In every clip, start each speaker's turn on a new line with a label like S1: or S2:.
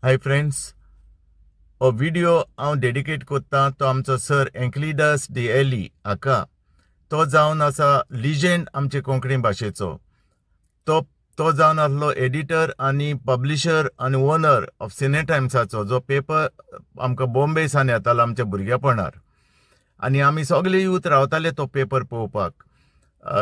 S1: Hi friends, हो video हांव dedicate करता तो आमचो सर एन्केलिडास डी एली हाका. तो जावन आसा लिजेंड आमचे कोंकणी भाशेचो. तो तो जावन आसलो एडिटर आनी पब्लिशर आनी ओनर ऑफ सिने टायम्साचो, जो पेपर आमकां बॉम्बे सान येतालो आमच्या भुरगेपणार. आनी आमी सगळे यूथ रावताले तो पेपर पळोवपाक,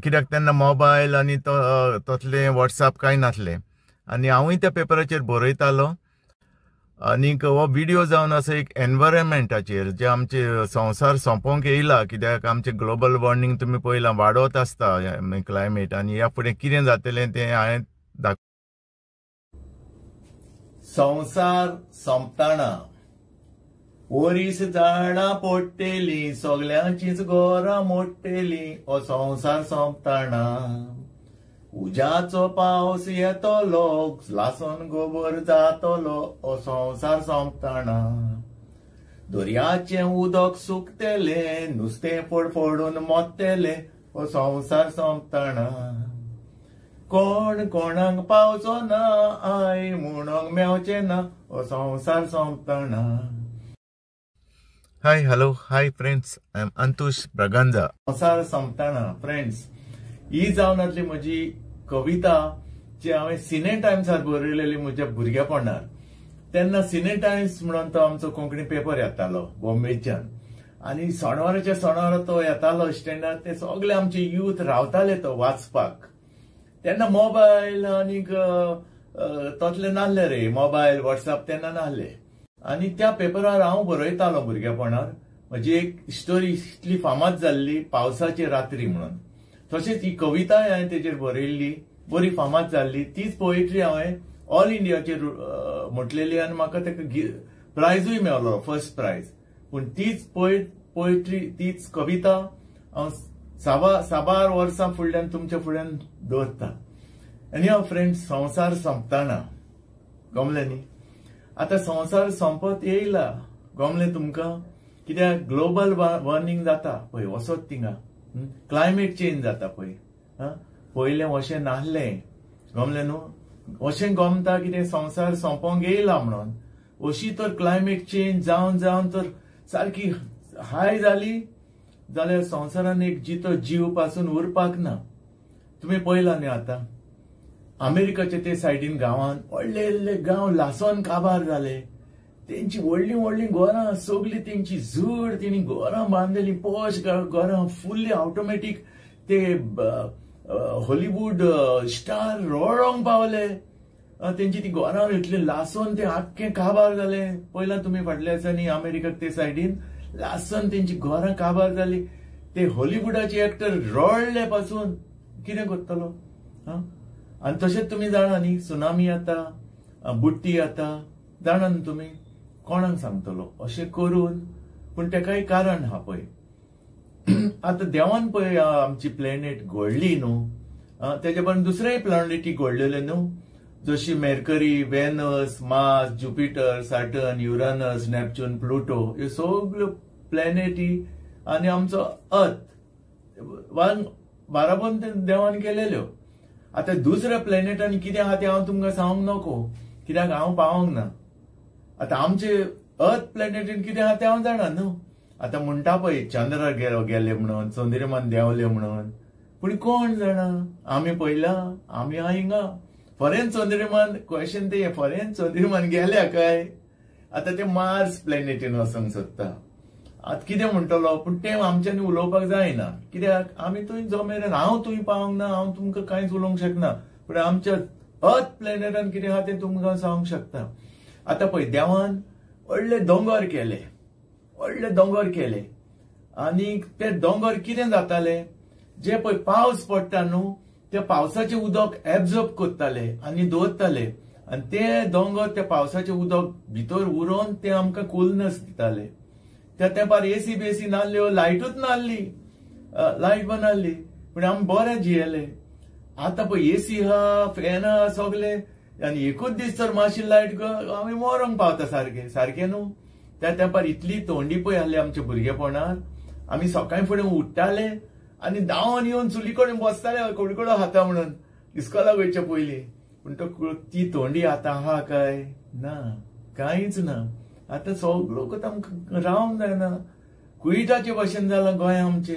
S1: कित्याक तेन्ना मोबायल आनी तसले वॉट्सॅप कांय नासलें. आनी हांवूय त्या पेपराचेर बरयतालो. आनीक हो व्हिडिओ जावन आसा एक एनवायरमेंटाचेर, जे आमचे संवसार सोंपोंक येयला, कित्याक आमचे ग्लोबल वॉर्मिंग तुमी पळयलां वाडत आसता क्लायमेट. आनी ह्या फुडें कितें जातलें तें हांवें संवसार सोंपताना ओरीस झाडां पडटलीं, सगल्यांचीच घरां मोडटलीं. हो संवसार सोंपताना उज्याचो पावस येतलो, लासून गोबर जातलो. हो संवसार सोंपताना दर्याचें उदक सुकतलें, नुस्तें फडफडून मोडटलें. हो संवसार सोंपताना कोण कोणाक पावचो ना, आय म्हणोंक मेवचें ना. हो संवसार सोंपताना. Hi hello hi friends, I am अंतुश Braganza. संवसार सोंपताना फ्रेंड्स, ही जावन आसली म्हजी कविता, जी हांवें सिने टायम्सार बरयलेली म्हज्या भुरगेपणार. तेन्ना सिने टायम्स म्हणून तो आमचो कोंकणी पेपर येतालो बॉम्बेच्यान. आनी सणवाराच्या सणवार तो येतालो स्टँडार. ते सगळे आमचे यूथ रावताले तो वाचपाक. तेन्ना मोबायल आनीक तसले नासले रे, मोबायल वॉट्सॅप तेन्ना नासले. आनी त्या पेपरार हांव बरयतालो भुरगेपणार. म्हजी एक स्टोरी इतली फामाद जाल्ली, पावसाची रात्री म्हणून. तशेंच ही कविताय हांवें तेजेर बरयल्ली, बरी फामाद जाल्ली. तीच पोएट्री हांवें ऑल इंडियाचेर म्हटलेली आनी म्हाका तेका प्रायजूय मेळ्ळो, फर्स्ट प्रायज. पूण तीच पोएट्री, तीच कविता हांव साबार वर्सां फुडल्यान तुमच्या फुड्यान दवरता. आनी हांव फ्रेंड्स, संवसार सोंपताना गमलें न्ही. आतां संवसार सोंपत येयला, गमलें तुमकां, कित्याक ग्लोबल वॉर्मिंग जाता पळय, वसत थिंगा क्लायमेट चेंज जाता पळय. पयलें अशें नासलें, गमलें न्हू. अशें गमता कितें संवसार सोंपोंक येयला म्हणून. अशी तर क्लायमेट चेंज जावन जावन तर सारकी हाय जाली जाल्यार संवसारान एक जितो जीव पासून उरपाक ना. तुमी पळयलां न्ही आतां अमेरिकाचे ते सायडीन गांवांत व्हडले व्हडले गांव लासोन काबार जाले. तेंची व्हडलीं व्हडलीं घरां, सगळीं तेंची जड तेणी घरां बांदलेलीं, पॉश घरां, फुल्ली ऑटोमॅटीक. ते हॉलिवूड स्टार रोळोंक पावले. तेंची ती घरां इतली लासोन ते आख्खें काबार जाले. पयलां तुमी फाटल्या दिसांनी अमेरिकाक ते सायडीन लासोन तेंची घरां काबार जाली. ते हॉलिवूडाचे एक्टर रोळ्ळे पासून कितें करतलो. आनी तशेंच तुमी जाणा न्ही, सुनामी जाता, बुट्टी जाता, जाणा न्ही तुमी. कोणाक सांगतलो अशें करून. पूण तेकाय कारण आहा पळय. आतां देवान पळय आमची प्लॅनेट घडली न्हू, तेजे बरोबर दुसऱ्योय प्लॅनेटी घडलेल्यो न्हू, जशी Mercury, Venus, Mars, Jupiter, Saturn, Uranus, Neptune, Pluto, ह्यो सगळ्यो प्लॅनेटी आनी आमचो अर्थ बाराबोन देवान केलेल्यो. आतां दुसऱ्या प्लॅनेटांनी कितें आहा तें हांव तुमकां सांगूंक नको, कित्याक हांव पावोंक ना. आतां आमचे अर्थ प्लॅनेटीन कितें आहा तें हांव जाणा न्हू. आतां म्हणटा पळय चंद्र गेले म्हणून, चंद्रमान देंवले म्हणून. पूण कोण जाणा, आमी पळयलां, आमी आहा हिंगा. फरेन चंद्रमान क्वेश्चन ते फरेन चंद्रमान गेल्या काय. आतां ते मार्स प्लॅनेटीन वचूंक सोदता. आतां कितें म्हणटलो, पूण तें आमच्यांनी उलोवपाक जायना, कित्याक आमी थंय जो मेरेन हांव थंय पावोंक ना, हांव तुमकां कांयच उलोवंक शकना. पूण आमच्या अर्थ प्लॅनेटान कितें आहा तें तुमकां सांगूंक शकता. आतां पळय देवान व्हडले दोंगर केले, व्हडले दोंगर केले. आनी ते दोंगर कितें जाताले, जे पळय पावस पडटा न्हू, ते पावसाचें उदक एब्झॉर्ब करताले आनी दवरताले. आनी ते दोंगर ते पावसाचें उदक भितर उरोवन ते आमकां कूलनेस दिताले. त्या तेंपार एसी बेसी नासल्यो, लायटूच नासली, लायट बंद नासली, पूण आमी बरें जियेले. आतां पळय एसी आहा, फॅन आहा सगळे, आनी एकूच दीस जर मातशी लायट आमी मरोंक पावता सारकें न्हू. त्या तेंपार इतली थंडी पळय आहली आमच्या भुरगेपणार. आमी सकाळीं फुडें उठ्ठाले आनी धांवन येवन चुली कडेन बसताले, कडकडो खाता म्हणून इस्कॉलाक वयचे पयलीं. पूण ती थंडी आतां आहा काय ना. कांयच ना. आतां सगळो आमकां रावंक जायना. कुयटाचे भशेन जाला गोंय आमचे.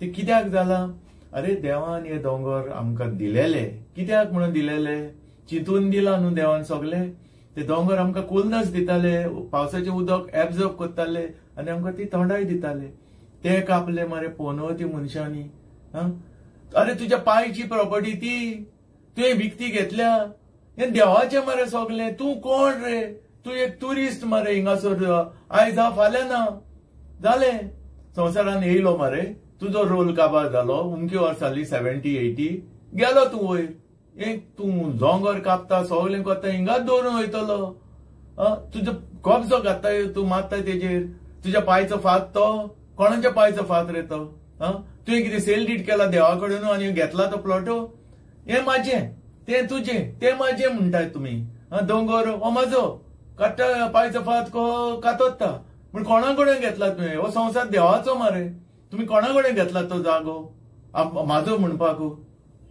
S1: ते कित्याक जाला? अरे देवान हे दोंगर आमकां दिलेले. कित्याक म्हणून दिलेले? चिंतून दिला न्हू देवान सगळे. ते दोंगर आमकां कुल्नस दिताले, पावसाचें उदक एब्जॉर्ब करताले आनी आमकां ती थंडाय दिताले. ते कापले मरे पनवती मनशांनी. अरे तुज्या पायची प्रॉपर्टी ती तुवें विकती घेतल्या. हे देवाचे मरे सगळे. तूं कोण रे? तूं एक ट्युरिस्ट मरे. हिंगासर आयज हा फाल्यां ना. जाले संवसारान येयलो मरे. तुजो रोल काबार जालो. उमकी वर्सांनी 70, 80 गेलो तूं वयर. एक तूं दोंगर कापता सगळें करता हिंगाच दवरून वयतलो. तुजो कब्जो घाता तूं मारता तेजेर. तुज्या पायचो फात तो कोणाच्या पायचो फात रे तो? तुवें कितें सेल डीड केला देवा कडेन आनी घेतला तो प्लॉटो? हे म्हाजें, तें तुजें, तें म्हाजें म्हणटाय तुमी. दोंगर हो म्हाजो. काडटा पायचो फात कातोत्ता. पूण कोणा कडेन घेतला तुवें? हो संवसार देवाचो मरे. तुमी कोणा कडेन घेतला तो जागो म्हाजो म्हणपाक?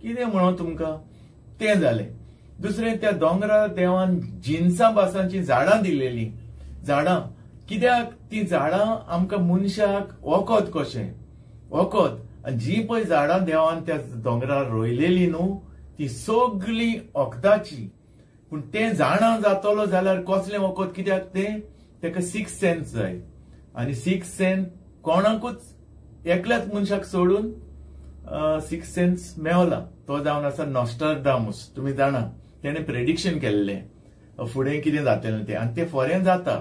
S1: कितें म्हणो तुमकां? तें जालें. दुसरें त्या दोंगरा देवान जिन्सां बासांची झाडां दिलेलीं. झाडां कित्याक? ती झाडां आमकां मनशाक वखद कशें. वखद. आनी जी पळय झाडां देवान त्या दोंगरार रोयलेलीं न्हू ती सगळीं वखदाची. पूण तें जाणा जातलो जाल्यार कसलें वखद? कित्याक तें तेका 6 सेन्स जाय. आनी 6 सेन्स कोणाकूच एकल्याच मनशाक सोडून 6 सेन्स मेवला. तो जावन आसा नॉस्ट्राडामस. तुमी जाणा तेणें प्रेडिक्शन केल्लें फुडें कितें जातलें तें. आनी तें खरें जाता.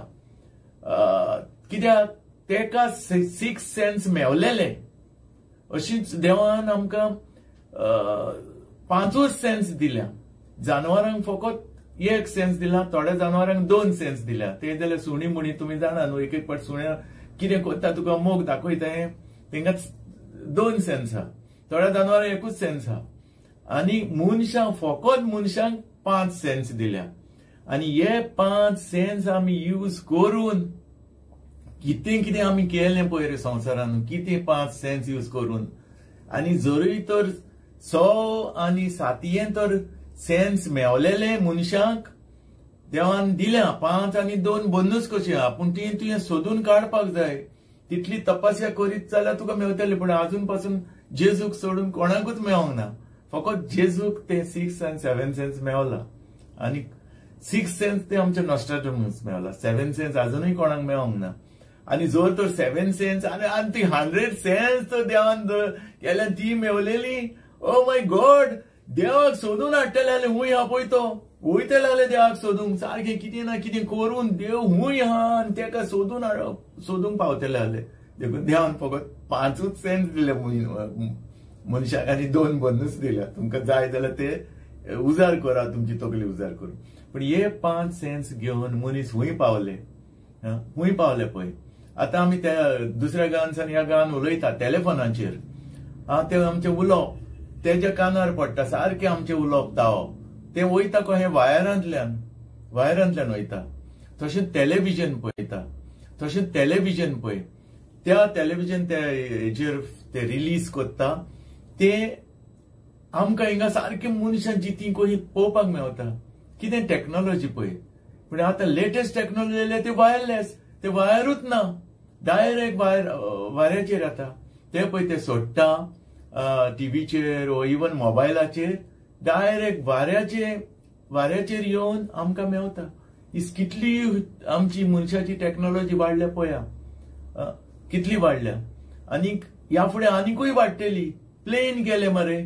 S1: कित्याक? तेका 6 सेन्स मेवलेले. अशीच देवान आमकां 5 सेन्स दिल्या. जनावरांक फकत 1 सेन्स दिला. थोड्या जनावरांक 2 सेन्स दिल्या. ते जाल्यार सुणी मुणी तुमी जाणा न्हू. एक पाट सुण्या कितें करता तुका मोग दाखयता हें तेंकां 2 सेन्स आहा. थोड्या जनावरांक 1 सेन्स आहा. आनी मनशांक फकत मनशांक 5 सेन्स दिल्या. आनी हे 5 सेन्स आमी यूज करून कितें कितें आमी केलें पळय रे संवसारान. कितें 5 सेन्स यूज करून. आनी जरूय तर 6 आनी 7 तर सेन्स मेवलेले मनशांक देवान दिल्या. 5 आनी 2 बंदूच कशी आहा. पूण ती तुवें सोदून काडपाक जाय. तितली तपासया करीत जाल्यार तुका मेवतली. पूण अजून पासून जेजूक सोडून कोणाकूच मेवंक ना. फकत जेजूक ते 6 आनी 7 सेन्स मेवला. आनी 6 सेन्स ते आमचे नॉस्ट्राडामस मेवला. 7 सेन्स अजूनय कोणाक मेवंक ना. आनी जर तर 7 सेन्स आनी ती 100 सेन्स तर देवान केल्या ती मेवलेली. Oh my God. देवाक सोदून हाडटले जाल्यार हूंय हा पळय तो. वयतले जाल्यार देवाक सोदूंक सारखें कितें ना कितें करून देव हूंय हा आनी तेका सोदूंक पावतले जाल्यार. देखून देवान फकत 5 सेन्स दिले मनशाक आनी 2 बंदूच दिल्या. तुमकां जाय जाल्यार ते उजार करा. तुमची तकली उजार करून. पूण हे 5 सेन्स घेवन मनीस हूंय पावले. हूंय पावले पळय. आतां आमी त्या दुसऱ्या गांवांसान ह्या गांवांत उलयता टॅलिफोनाचेर. ते आमचें उलोवप तेज्या कानार पडटा. सारकें आमचें उलोवप तावप. तें वयता कशें वायरांतल्यान वयता. तशें टॅलिव्हिजन पळयता. तशें टॅलिव्हिजन पळय. त्या टॅलिव्हिजन हेजेर ते रिलीज करता. ते आमकां हिंगा सारकें मनशांची ती कशी पळोवपाक मेवता. कितें टॅक्नॉलॉजी पळय. पूण आतां लेटेस्ट टॅक्नॉलॉजी जाल्यार ते वायरलेस. ते वायरूच ना. डायरेक्ट वाऱ्याचेर येता. ते पळय ते सोडटा टीव्हीचेर ओ इवन मोबायलाचेर. डायरेक्ट वाऱ्याचेर येवन आमकां मेवता. कितली आमची मनशाची टॅक्नॉलॉजी वाडल्या पळया. कितली वाडल्या. आनी ह्या फुडें आनीकूय वाडटली. प्लेन गेले मरे.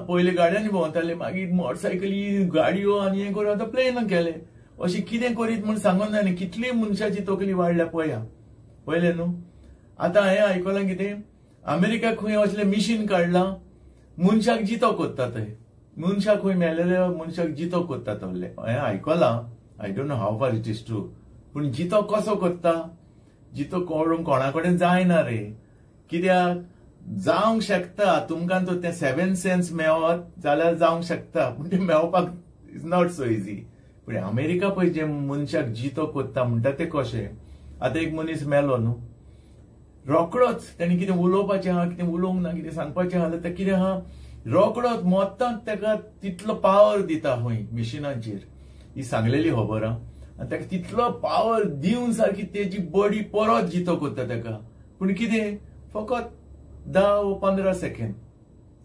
S1: पयले गाड्यांनी भोंवताले. मागीर मोटरसायकली गाडयो आनी हें करून आतां प्लेन गेले. अशें कितें करीत म्हूण सांगून जायना. कितली मनशाची तकली वाडल्या पळया. पळयलें न्हू. आतां हें आयकलां कितें अमेरिकाक खंय असलें मिशीन काडलां. मनशाक जितो कोत्ता थंय. मनशाक खंय मेलेल्या मनशाक जितो कोत्ता तसलें. हें आयकलां. I don't know how far it is true. पूण जितो कसो कोत्ता. जितो करून कोणा कडेन जायना रे. कित्याक जावंक शकता तुमकां तो ते 7 सेन्स मेवत जाल्यार जावंक शकता. पूण ते मेवपाक इज नॉट सो इजी. पूण अमेरिका पळय जे मनशाक जितो कोत्ता म्हणटा ते कशें. आतां एक मनीस मेलो न्हू. रोकडोच तेणी कितें उलोवपाचें आहा कितें उलोवंक ना कितें सांगपाचें आहा जाल्यार तें कितें आहा रोकडोच मोत्तांच तेका तितलो पावर दिता खंय मिशिनाचेर. ही सांगलेली खबर आहा. आनी ताका तितलो पावर दिवन सारकी तेजी बॉडी परत जितो करता ताका. पूण कितें फकत 10 वा 15 सेकंड,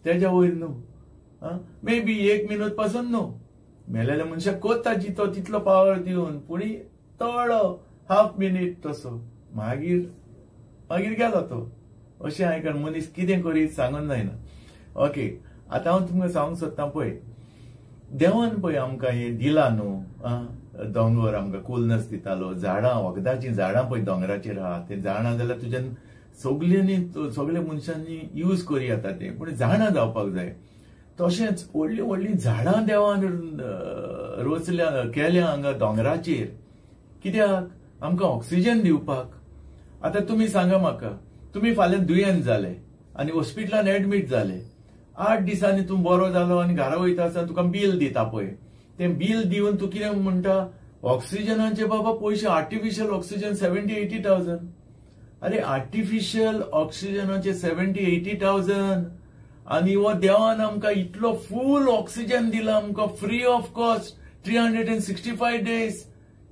S1: तेज्या वयर न्हू. मे बी 1 मिनट पासून न्हू. मेलेल्या मनशाक कोत्ता जितो तितलो पावर दिवन, पूण थोडो हाफ मिनिट तसो मागीर गेलो तो. अशें हांवें मनीस कितें करीत सांगून जायना. ओके, आतां हांव तुमकां सांगूंक सोदतां पळय, देवान पळय आमकां हें दिलां न्हू, दोंगर आमकां कुलनस दितालो, झाडां, वखदाचीं झाडां पळय दोंगराचेर आहा, तें झाडां जाल्यार तुज्यान सगळ्या मनशांनी यूज करी येता तें, पूण झाडां जावपाक जाय. तशेंच व्हडलीं व्हडलीं झाडां देवान केल्या हांगा दोंगराचेर. कित्याक? आमकां ऑक्सिजन दिवपाक. आतां तुमी सांगा म्हाका, तुमी फाल्यां दुयेंत जाले आनी हॉस्पिटलान एडमीट जाले, 8 दिसांनी तूं बरो जालो आनी घरा वयता आसतना तुका बील दिता पळय, तें बील दिवन तूं कितें म्हणटा, ऑक्सिजनाचे बाबा पयशे, आर्टिफिशियल ऑक्सिजन 70-80,000. अरे आर्टिफिशियल ऑक्सिजनाचे 70-80,000 आनी वो देवान आमकां इतलो फूल ऑक्सिजन दिला आमकां free of cost 365 days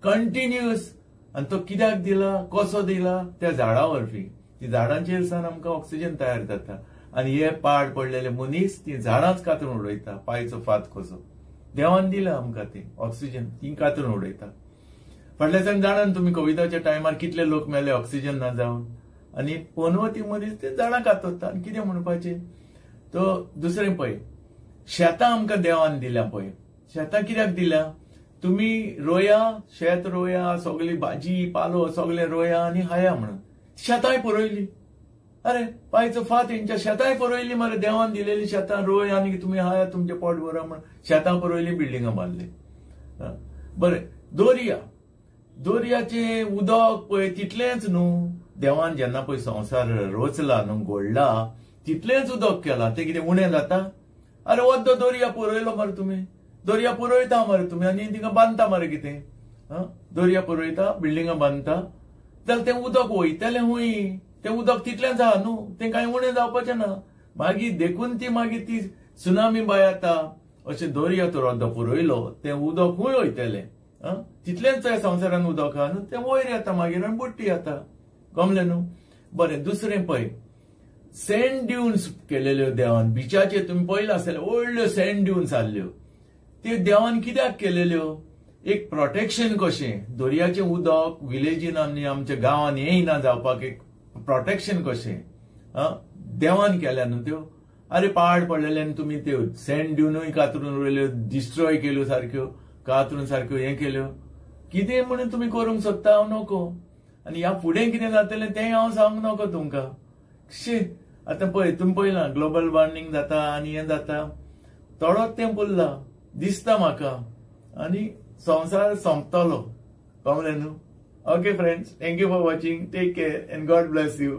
S1: continuous. आनी तो कित्याक दिला, कसो दिला? त्या झाडां वरवीं. ती झाडांचेर सावन आमकां ऑक्सिजन तयार जाता आनी हे पाड पडलेले मनीस ती झाडांच कातरून उडयता, पांयचो फात कसो. देवान दिला आमकां ते ऑक्सिजन, ती कातरून उडयता. फाटल्या दिसांनी जाणान तुमी कोविडाच्या टायमार कितले लोक मेले ऑक्सिजन ना जावन, आनी पनवती मनीस ते झाडां कातरता. आनी कितें म्हणपाचें, तो दुसरें पळय, शेतां आमकां देवान दिल्या पळय. शेतां कित्याक दिल्या? तुमी रोया, शेत रोया, सगळी भाजी पालो सगळे रोया आनी खाया म्हणून. शेतांय पुरयली. अरे पांयचो फात हेंच्या शेतांय पुरयली मरे, देवान दिलेली शेतां रोय आनी तुमी हाया तुमचे पोट भरा म्हणून शेतां पुरयली, बिल्डिंगां बांदली. बरें, दर्याचे उदक पळय तितलेंच न्हू. देवान जेन्ना पळय संवसार रचला न्हू, घडला, तितलेंच उदक केला. तें कितें उणें जाता? अरे वद्दो दर्या पुरयलो मरे तुमी, दर्या पुरयता मरे तुमी आनी तिका बांदता मरे कितें. दर्या पुरयता, बिल्डिंगां बांदता, जाल्यार तें उदक वयतलें हुंय. तें उदक तितलेंच आहा न्हू, तें कांय उणें जावपाचें ना. मागीर देखून ती सुनामी बाय येता. अशें दर्या तो रद्द पुरयलो, तें उदक हुंय वयतलें. तितलेंच संवसारान उदक आहा न्हू, तें वयर येता मागीर आनी बुट्टी येता. गमलें न्हू. बरें, दुसरें पळय, सँड ड्यून्स केलेल्यो देवान. बिचाचेर तुमी पळयलां आसतलें, व्हडल्यो सँड ड्यून्स आहल्यो. त्यो देवान कित्याक केलेल्यो? एक प्रोटेक्शन कशें, दर्याचें उदक विलेजीन आनी आमच्या गांवांनी येयना जावपाक एक प्रोटेक्शन कशें देवान केल्या न्हू त्यो. अरे पाड पडलेल्यान तुमी त्यो सँड ड्यूनूय कातरून उडयल्यो, डिस्ट्रॉय केल्यो सारक्यो, कातरून सारक्यो हें केल्यो. कितें म्हणून तुमी करूंक सोदता? हांव नको. आनी ह्या फुडें कितें जातलें तें हांव सांगूंक नको तुमकां. आतां पळय, तुमी पळयलां ग्लोबल वॉर्मिंग जाता आनी हें जाता, थोडोच तेंप उरला दिसता म्हाका, आनी संवसार सोंपतलो. कळ्ळें न्हू. Okay friends, thank you for watching. Take care and God bless you.